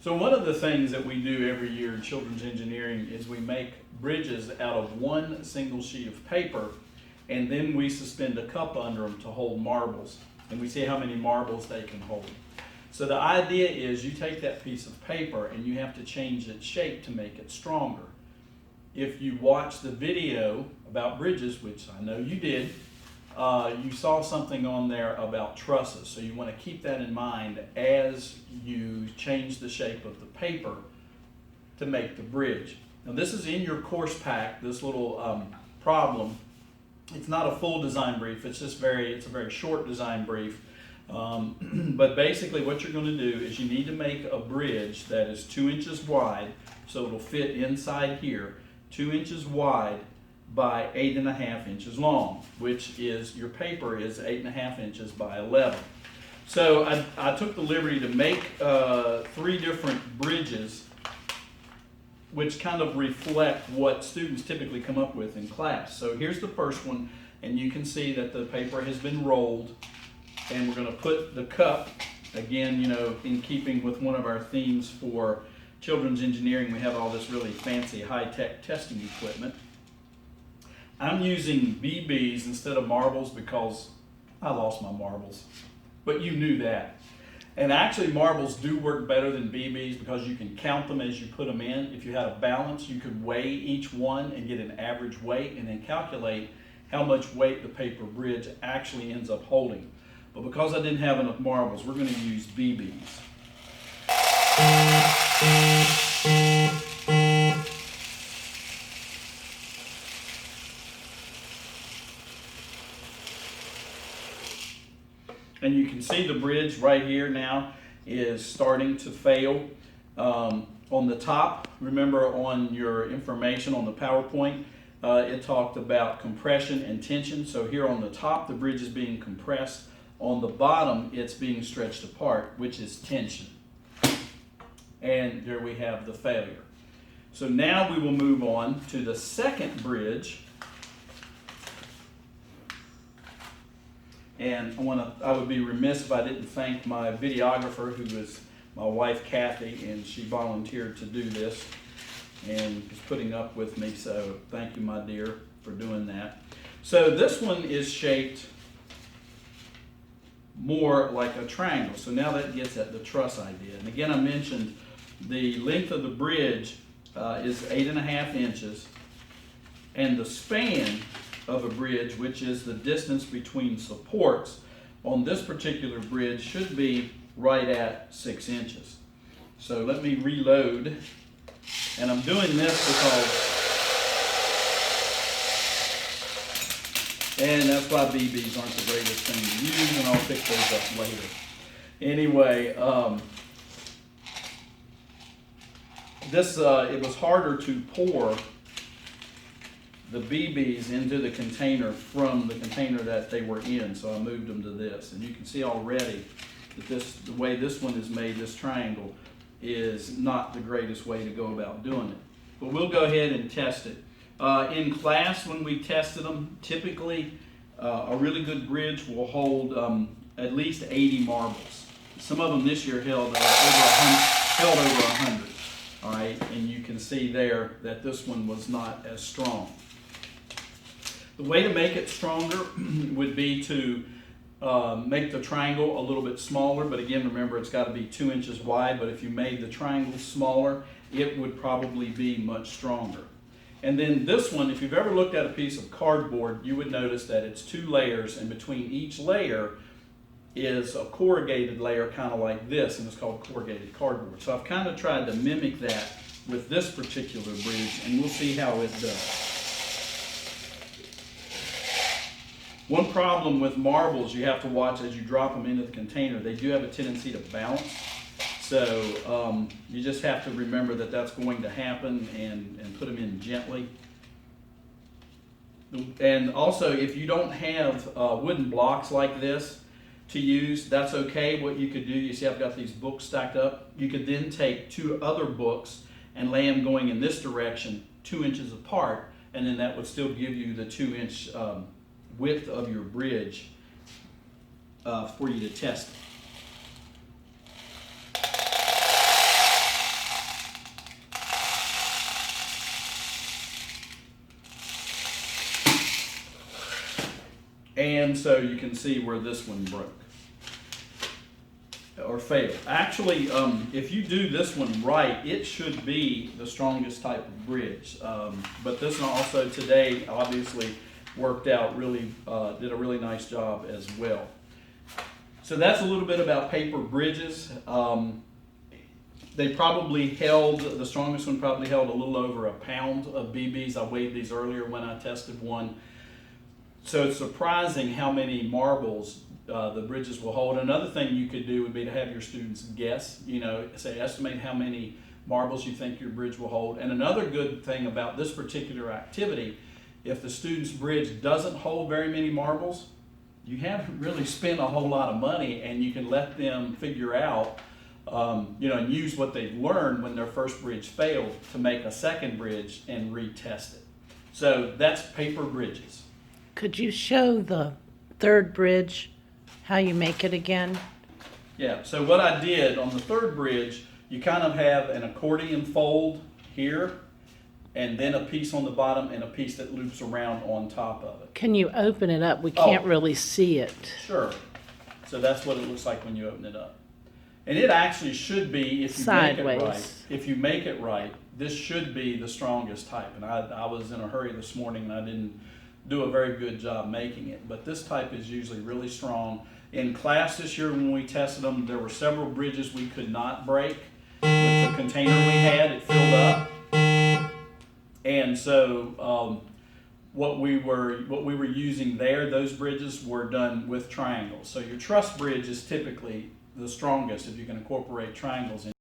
So one of the things that we do every year in children's engineering is we make bridges out of one single sheet of paper, and then we suspend a cup under them to hold marbles, and we see how many marbles they can hold. So the idea is you take that piece of paper and you have to change its shape to make it stronger. If you watch the video about bridges, which I know you did, you saw something on there about trusses. So you want to keep that in mind as you change the shape of the paper to make the bridge. Now this is in your course pack, this little problem. It's not a full design brief, it's a very short design brief. But basically what you're going to do is you need to make a bridge that is 2 inches wide, so it'll fit inside here, 2 inches wide by 8.5 inches long, which is, your paper is 8.5 inches by 11. So I took the liberty to make 3 different bridges which kind of reflect what students typically come up with in class. So here's the first one, and you can see that the paper has been rolled, and we're going to put the cup, again, in keeping with one of our themes for children's engineering, we have all this really fancy high-tech testing equipment. I'm using BBs instead of marbles because I lost my marbles, but you knew that. And actually marbles do work better than BBs because you can count them as you put them in. If you had a balance, you could weigh each one and get an average weight and then calculate how much weight the paper bridge actually ends up holding. But because I didn't have enough marbles, we're going to use BBs. And you can see the bridge right here now is starting to fail. On the top, remember on your information on the PowerPoint, it talked about compression and tension. So here on the top, the bridge is being compressed. On the bottom, it's being stretched apart, which is tension. And there we have the failure. So now we will move on to the second bridge. And I would be remiss if I didn't thank my videographer, who is my wife Kathy, and she volunteered to do this and is putting up with me. So thank you, my dear, for doing that. So this one is shaped more like a triangle. So now that gets at the truss idea. And again, I mentioned the length of the bridge is 8.5 inches, and the span of a bridge, which is the distance between supports on this particular bridge, should be right at 6 inches. So let me reload, and I'm doing this and that's why BBs aren't the greatest thing to use, and I'll pick those up later. Anyway, it was harder to pour the BBs into the container from the container that they were in, so I moved them to this. And you can see already that the way this one is made, this triangle, is not the greatest way to go about doing it. But we'll go ahead and test it. In class, when we tested them, typically a really good bridge will hold at least 80 marbles. Some of them this year held over 100. All right, and you can see there that this one was not as strong. The way to make it stronger would be to make the triangle a little bit smaller, but again, remember it's got to be 2 inches wide, but if you made the triangle smaller, it would probably be much stronger. And then this one, if you've ever looked at a piece of cardboard, you would notice that it's 2 layers, and between each layer is a corrugated layer kind of like this, and it's called corrugated cardboard. So I've kind of tried to mimic that with this particular bridge, and we'll see how it does. One problem with marbles you have to watch as you drop them into the container, they do have a tendency to bounce. So you just have to remember that that's going to happen and put them in gently. And also, if you don't have wooden blocks like this to use, that's okay. What you could do, you see I've got these books stacked up. You could then take 2 other books and lay them going in this direction 2 inches apart, and then that would still give you the 2-inch width of your bridge for you to test it. And so you can see where this one broke or failed. Actually, if you do this one right, it should be the strongest type of bridge. But this one also today obviously worked out really, did a really nice job as well. So that's a little bit about paper bridges. They probably held, the strongest one probably held a little over a pound of BBs. I weighed these earlier when I tested one. So it's surprising how many marbles the bridges will hold. Another thing you could do would be to have your students guess, say estimate how many marbles you think your bridge will hold. And another good thing about this particular activity, if the student's bridge doesn't hold very many marbles, you haven't really spent a whole lot of money, and you can let them figure out, and use what they've learned when their first bridge failed to make a second bridge and retest it. So that's paper bridges. Could you show the third bridge, how you make it again? Yeah, so what I did on the third bridge, you kind of have an accordion fold here, and then a piece on the bottom and a piece that loops around on top of it. Can you open it up? We can't really see it. Sure. So that's what it looks like when you open it up. And it actually should be, if you Sideways. make it right, if you make it right, this should be the strongest type. And I was in a hurry this morning and I didn't do a very good job making it. But this type is usually really strong. In class this year when we tested them, there were several bridges we could not break. With the container we had, it filled up. And so what we were using there, those bridges were done with triangles. So your truss bridge is typically the strongest if you can incorporate triangles in.